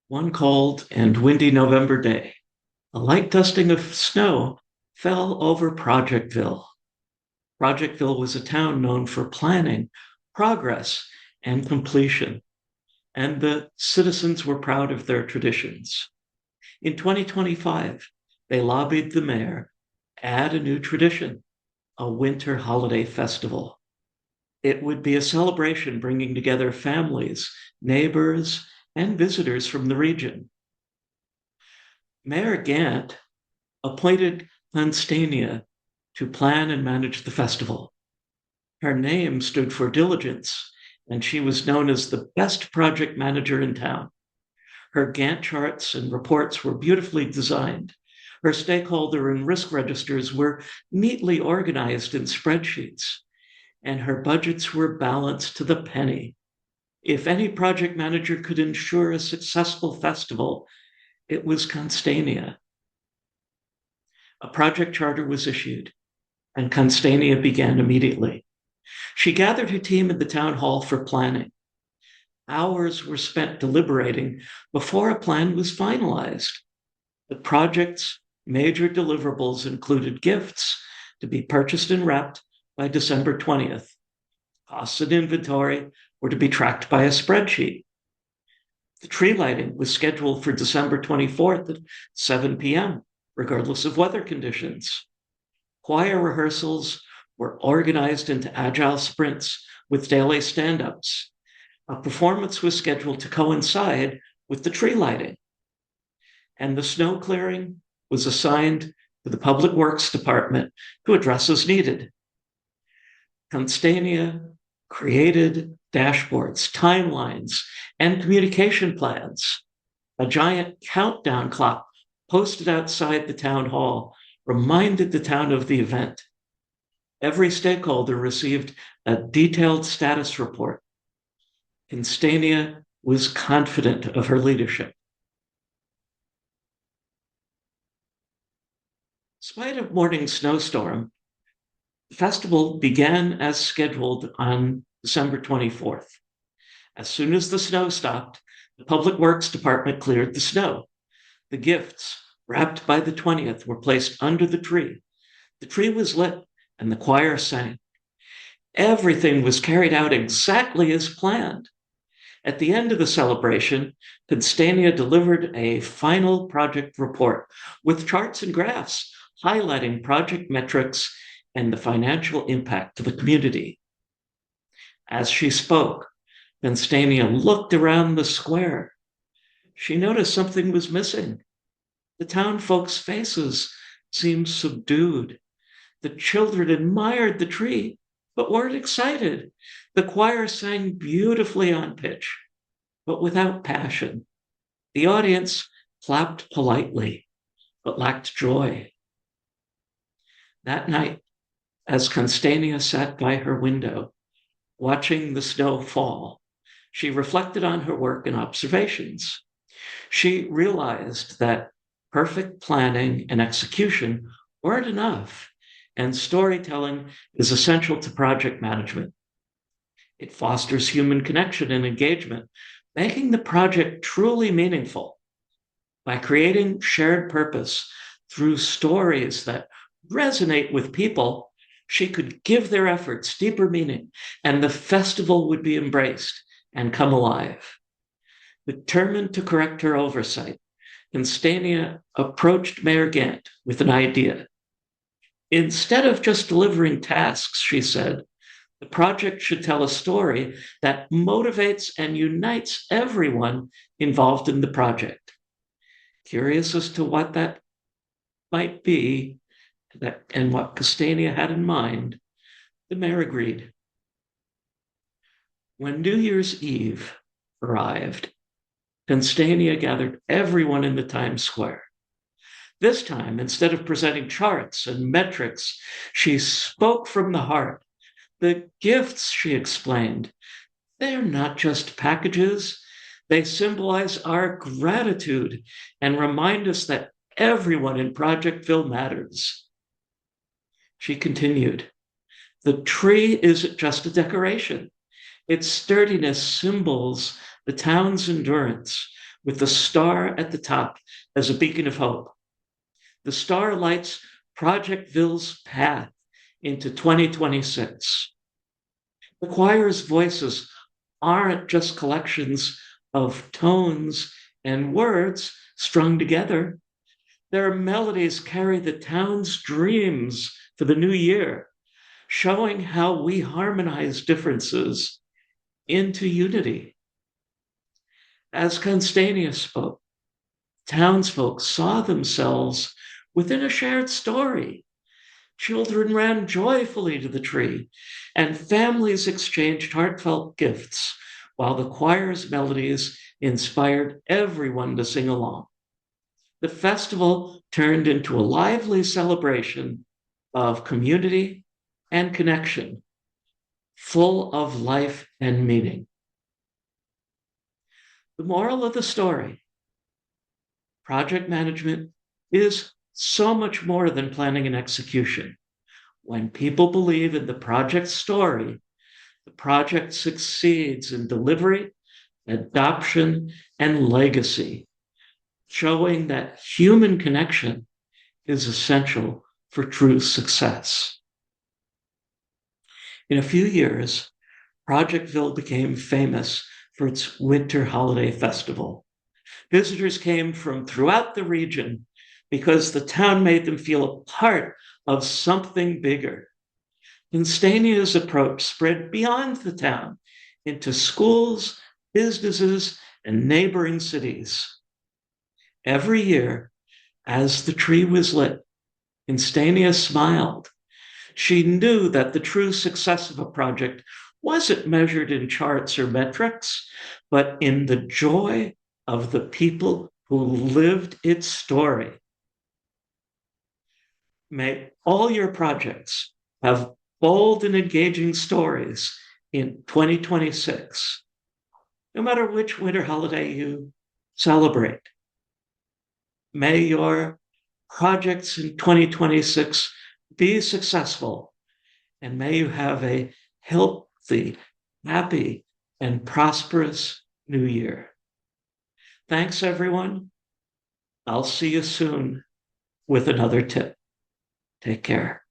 One cold and windy November day, a light dusting of snow fell over Projectville. Projectville was a town known for planning, progress, and completion, and the citizens were proud of their traditions. In 2025, they lobbied the mayor to add a new tradition, a winter holiday festival. It would be a celebration bringing together families, neighbors, and visitors from the region. Mayor Gantt appointed Constania to plan and manage the festival. Her name stood for diligence, and she was known as the best project manager in town. Her Gantt charts and reports were beautifully designed. Her stakeholder and risk registers were neatly organized in spreadsheets, and her budgets were balanced to the penny. If any project manager could ensure a successful festival, it was Constania. A project charter was issued, and Constania began immediately. She gathered her team in the town hall for planning. Hours were spent deliberating before a plan was finalized. The project's major deliverables included gifts to be purchased and wrapped by December 20th. Costs and inventory were to be tracked by a spreadsheet. The tree lighting was scheduled for December 24th at 7 p.m., regardless of weather conditions. Choir rehearsals were organized into agile sprints with daily stand-ups. A performance was scheduled to coincide with the tree lighting. And the snow clearing was assigned to the Public Works Department to address as needed. Constania created dashboards, timelines, and communication plans. A giant countdown clock posted outside the town hall reminded the town of the event. Every stakeholder received a detailed status report. Constania was confident of her leadership. In spite of morning snowstorm, the festival began as scheduled on December 24th. As soon as the snow stopped, the Public Works Department cleared the snow. The gifts, wrapped by the 20th, were placed under the tree. The tree was lit and the choir sang. Everything was carried out exactly as planned. At the end of the celebration, Constania delivered a final project report with charts and graphs highlighting project metrics and the financial impact to the community. As she spoke, Constania looked around the square. She noticed something was missing. The town folks' faces seemed subdued. The children admired the tree, but weren't excited. The choir sang beautifully on pitch, but without passion. The audience clapped politely, but lacked joy. That night, as Constania sat by her window, watching the snow fall, she reflected on her work and observations. She realized that perfect planning and execution weren't enough, and storytelling is essential to project management. It fosters human connection and engagement, making the project truly meaningful. By creating shared purpose through stories that resonate with people, she could give their efforts deeper meaning, and the festival would be embraced and come alive. Determined to correct her oversight, Constania approached Mayor Gantt with an idea. Instead of just delivering tasks, she said, the project should tell a story that motivates and unites everyone involved in the project. Curious as to what that might be and what Constania had in mind, the mayor agreed. When New Year's Eve arrived, Constania gathered everyone in the Times Square. This time, instead of presenting charts and metrics, she spoke from the heart. The gifts, she explained, they're not just packages. They symbolize our gratitude and remind us that everyone in Projectville matters. She continued, the tree isn't just a decoration. Its sturdiness symbols the town's endurance. with the star at the top as a beacon of hope. The star lights Projectville's path into 2026. The choir's voices aren't just collections of tones and words strung together. Their melodies carry the town's dreams for the new year, showing how we harmonize differences into unity. As Constania spoke, townsfolk saw themselves within a shared story. Children ran joyfully to the tree, and families exchanged heartfelt gifts, while the choir's melodies inspired everyone to sing along. The festival turned into a lively celebration of community and connection, full of life and meaning. The moral of the story: project management is so much more than planning and execution. When people believe in the project story, the project succeeds in delivery, adoption, and legacy, showing that human connection is essential for true success. In a few years, Projectville became famous for its winter holiday festival. Visitors came from throughout the region because the town made them feel a part of something bigger. Constania's approach spread beyond the town into schools, businesses, and neighboring cities. Every year, as the tree was lit, Constania smiled. She knew that the true success of a project wasn't measured in charts or metrics, but in the joy of the people who lived its story. May all your projects have bold and engaging stories in 2026, no matter which winter holiday you celebrate. May your projects in 2026 be successful, and may you have a healthy, happy, and prosperous new year. Thanks, everyone. I'll see you soon with another tip. Take care.